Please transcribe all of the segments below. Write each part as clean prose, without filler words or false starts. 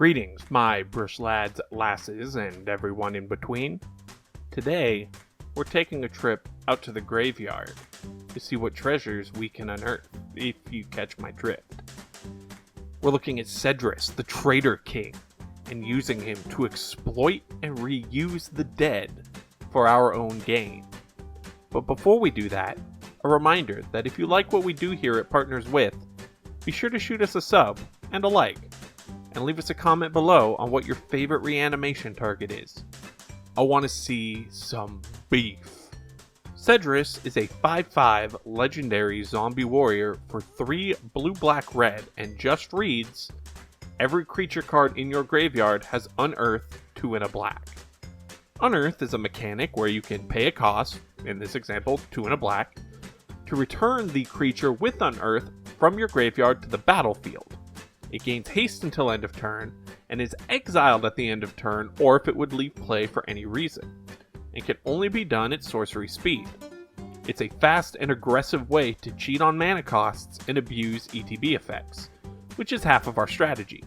Greetings, my brush lads, lasses, and everyone in between. Today, we're taking a trip out to the graveyard to see what treasures we can unearth, if you catch my drift. We're looking at Sedris, the Traitor King, and using him to exploit and reuse the dead for our own gain. But before we do that, a reminder that if you like what we do here at Partners With, be sure to shoot us a sub and a like, and leave us a comment below on what your favorite reanimation target is. I want to see some beef. Sedris is a 5/5 legendary zombie warrior for 3 blue, black, red, and just reads, every creature card in your graveyard has Unearth 2 and a black. Unearth is a mechanic where you can pay a cost, in this example 2 and a black, to return the creature with Unearth from your graveyard to the battlefield. It gains haste until end of turn, and is exiled at the end of turn or if it would leave play for any reason, and can only be done at sorcery speed. It's a fast and aggressive way to cheat on mana costs and abuse ETB effects, which is half of our strategy.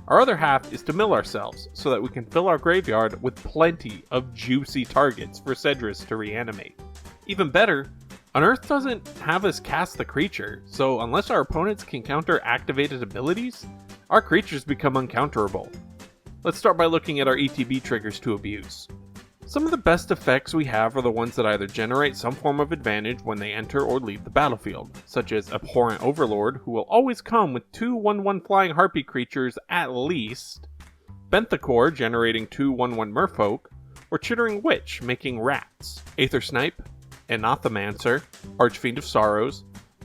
Our other half is to mill ourselves so that we can fill our graveyard with plenty of juicy targets for Sedris to reanimate. Even better, Unearth doesn't have us cast the creature, so unless our opponents can counter activated abilities, our creatures become uncounterable. Let's start by looking at our ETB triggers to abuse. Some of the best effects we have are the ones that either generate some form of advantage when they enter or leave the battlefield, such as Abhorrent Overlord, who will always come with 2 1/1 flying harpy creatures at least, Benthacor generating 2 1/1 merfolk, or Chittering Witch making rats, Aether Snipe, Anathomancer, Archfiend of Sorrows,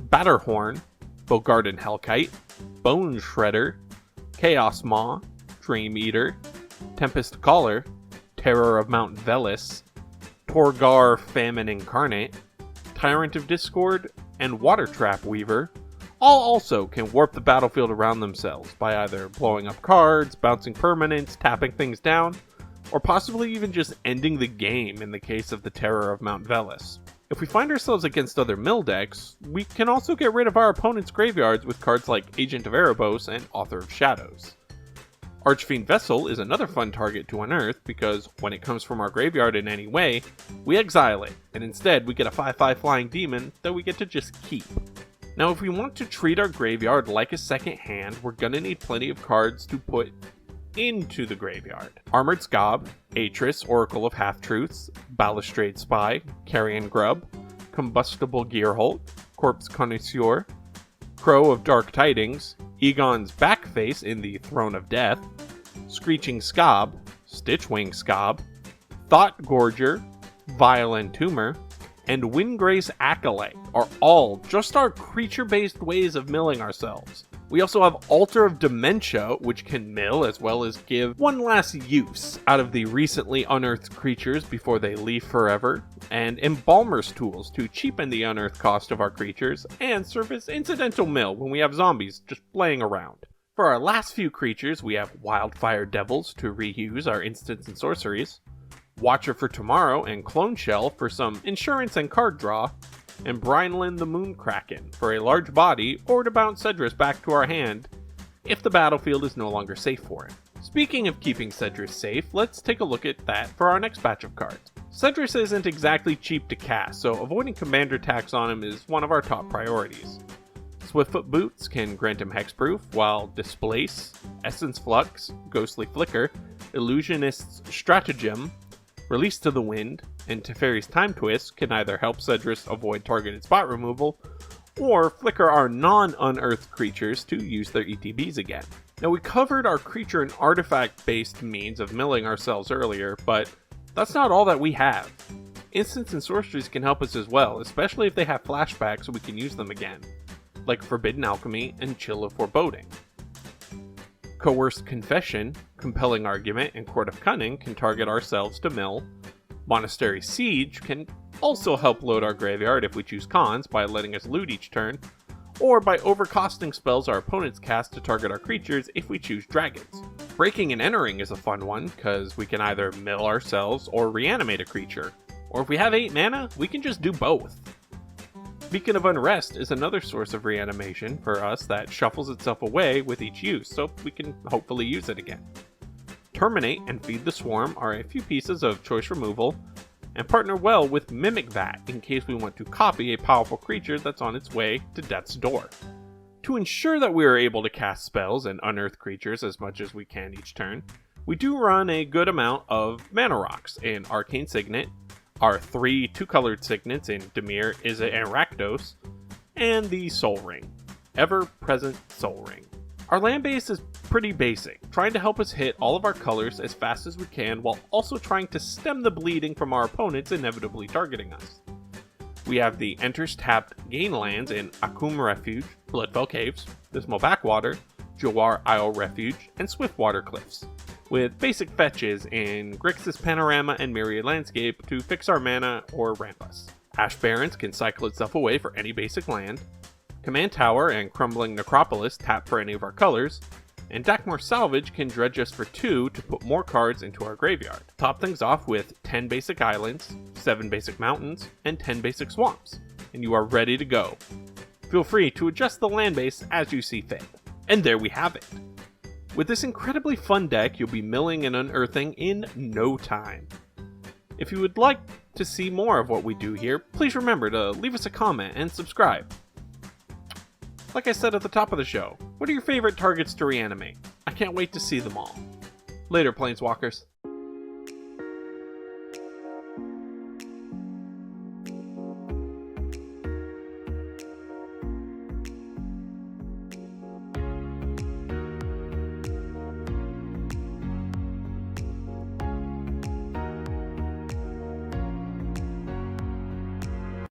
Batterhorn, Bogarden Hellkite, Bone Shredder, Chaos Maw, Dream Eater, Tempest Caller, Terror of Mount Velis, Torgar Famine Incarnate, Tyrant of Discord, and Water Trap Weaver, all also can warp the battlefield around themselves by either blowing up cards, bouncing permanents, tapping things down, or possibly even just ending the game in the case of the Terror of Mount Velis. If we find ourselves against other mill decks, we can also get rid of our opponent's graveyards with cards like Agent of Erebos and Author of Shadows. Archfiend Vessel is another fun target to unearth because when it comes from our graveyard in any way, we exile it, and instead we get a 5/5 flying demon that we get to just keep. Now if we want to treat our graveyard like a second hand, we're gonna need plenty of cards to put into the graveyard. Armored Scob, Atris, Oracle of Half-Truths, Balustrade Spy, Carrion Grub, Combustible Gearholt, Corpse Connoisseur, Crow of Dark Tidings, Egon's Backface in the Throne of Death, Screeching Scob, Stitchwing Scob, Thought Gorger, Vile Entomber, and Windgrace Acolyte are all just our creature-based ways of milling ourselves. We also have Altar of Dementia, which can mill as well as give one last use out of the recently unearthed creatures before they leave forever, and Embalmer's Tools to cheapen the unearthed cost of our creatures and serve as incidental mill when we have zombies just playing around. For our last few creatures, we have Wildfire Devils to reuse our instants and sorceries, Watcher for Tomorrow and Clone Shell for some insurance and card draw, and Brinelin the Moonkraken for a large body or to bounce Sedris back to our hand if the battlefield is no longer safe for it. Speaking of keeping Sedris safe, let's take a look at that for our next batch of cards. Sedris isn't exactly cheap to cast, so avoiding commander attacks on him is one of our top priorities. Swiftfoot Boots can grant him hexproof, while Displace, Essence Flux, Ghostly Flicker, Illusionist's Stratagem, Release to the Wind, and Teferi's Time Twist can either help Sedris avoid targeted spot removal, or flicker our non-unearthed creatures to use their ETBs again. Now we covered our creature and artifact-based means of milling ourselves earlier, but that's not all that we have. Instants and sorceries can help us as well, especially if they have flashbacks so we can use them again, like Forbidden Alchemy and Chill of Foreboding. Coerced Confession, Compelling Argument, and Court of Cunning can target ourselves to mill. Monastery Siege can also help load our graveyard if we choose cons by letting us loot each turn, or by overcosting spells our opponents cast to target our creatures if we choose dragons. Breaking and Entering is a fun one, because we can either mill ourselves or reanimate a creature, or if we have 8 mana, we can just do both. Beacon of Unrest is another source of reanimation for us that shuffles itself away with each use, so we can hopefully use it again. Terminate and Feed the Swarm are a few pieces of choice removal, and partner well with Mimic Vat in case we want to copy a powerful creature that's on its way to death's door. To ensure that we are able to cast spells and unearth creatures as much as we can each turn, we do run a good amount of mana rocks in Arcane Signet, our 3 2-colored signets in Dimir, Izzet, and Rakdos, and the Soul Ring. Ever-present Soul Ring. Our land base is pretty basic, trying to help us hit all of our colors as fast as we can while also trying to stem the bleeding from our opponents inevitably targeting us. We have the Enters Tapped Gain lands in Akum Refuge, Bloodfell Caves, Dismal Backwater, Jawar Isle Refuge, and Swiftwater Cliffs, with basic fetches in Grixis Panorama and Myriad Landscape to fix our mana or ramp us. Ash Barrens can cycle itself away for any basic land, Command Tower and Crumbling Necropolis tap for any of our colors, and Dakmor Salvage can dredge us for 2 to put more cards into our graveyard. Top things off with 10 basic islands, 7 basic mountains, and 10 basic swamps, and you are ready to go. Feel free to adjust the land base as you see fit. And there we have it. With this incredibly fun deck, you'll be milling and unearthing in no time. If you would like to see more of what we do here, please remember to leave us a comment and subscribe. Like I said at the top of the show, what are your favorite targets to reanimate? I can't wait to see them all. Later, Planeswalkers.